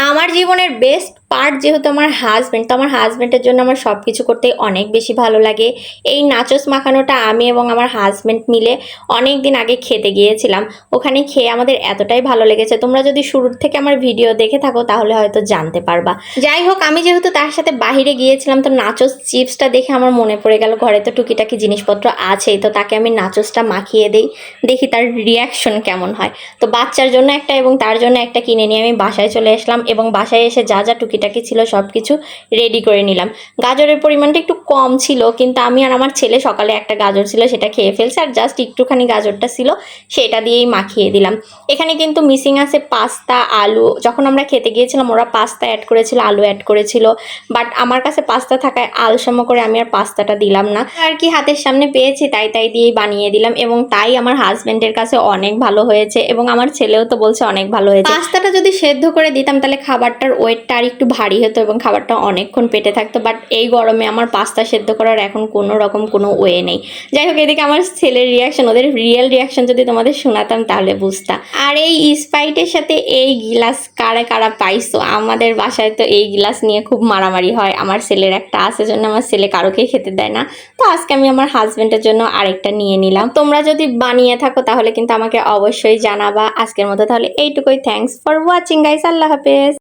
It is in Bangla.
আমার জীবনের বেস্ট পার্ট যেহেতু আমার হাজব্যান্ড, তো আমার হাজব্যান্ডের জন্য আমার সব কিছু করতে অনেক বেশি ভালো লাগে। এই নাচোস মাখানোটা আমি এবং আমার হাজব্যান্ড মিলে অনেক দিন আগে খেতে গিয়েছিলাম। ওখানে খেয়ে আমাদের এতটাই ভালো লেগেছে, তোমরা যদি শুরুর থেকে আমার ভিডিও দেখে থাকো তাহলে হয়তো জানতে পারবা। যাই হোক, আমি যেহেতু তার সাথে বাহিরে গিয়েছিলাম, তো নাচোস চিপসটা দেখে আমার মনে পড়ে গেল ঘরে তো টুকিটাকি জিনিসপত্র আছেই, তো তাকে আমি নাচোসটা মাখিয়ে দিই, দেখি তার রিয়াকশন কেমন হয়। তো বাচ্চার জন্য একটা এবং তার জন্য একটা কিনে নিয়ে আমি বাসায় চলে আসলাম এবং বাসায় এসে যা যা টুকিটাকি ছিল সব কিছু রেডি করে নিলাম। গাজরের পরিমাণটা একটু কম ছিল, কিন্তু আমি আর আমার ছেলে সকালে একটা গাজর ছিল সেটা খেয়ে ফেলছে, আর জাস্ট একটুখানি গাজরটা ছিল সেটা দিয়েই মাখিয়ে দিলাম। এখানে কিন্তু মিসিং আছে পাস্তা, আলু। যখন আমরা খেতে গিয়েছিলাম ওরা পাস্তা অ্যাড করেছিল, আলু অ্যাড করেছিল, বাট আমার কাছে পাস্তা থাকায় আলসামো করে আমি আর পাস্তাটা দিলাম না। আর কি হাতের সামনে পেয়েছি তাই দিয়েই বানিয়ে দিলাম, এবং তাই আমার হাজব্যান্ডের কাছে অনেক ভালো হয়েছে এবং আমার ছেলেও তো বলছে অনেক ভালো হয়েছে। পাস্তাটা যদি সেদ্ধ করে দিতাম তাহলে খাবারটার ওয়েটটা আর একটু ভারী হতো এবং খাবারটা অনেকক্ষণ পেটে থাকতো, বাট এই গরমে আমার পাস্তা সেদ্ধ করার এখন কোনো রকম কোনো ওয়ে নেই। যাই হোক, এদিকে আমার ছেলের রিয়াকশন, ওদের রিয়েল রিয়াকশন যদি তোমাদের শোনাতাম তাহলে বুঝতা। আর এই স্প্রাইটের সাথে এই গিলাস কারা কারা পাইছো? আমাদের বাসায় তো এই গিলাস নিয়ে খুব মারামারি হয়। আমার ছেলের একটা আছে জন্য আমার ছেলে কারোকে খেতে দেয় না, তো আজকে আমি আমার হাজবেন্ডের জন্য আরেকটা নিয়ে নিলাম। তোমরা যদি বানিয়ে থাকো তাহলে কিন্তু আমাকে অবশ্যই জানাবা। আজকের মতো তাহলে এইটুকুই। থ্যাঙ্কস ফর ওয়াচিং গাইস, আল্লাহ হাফেজ।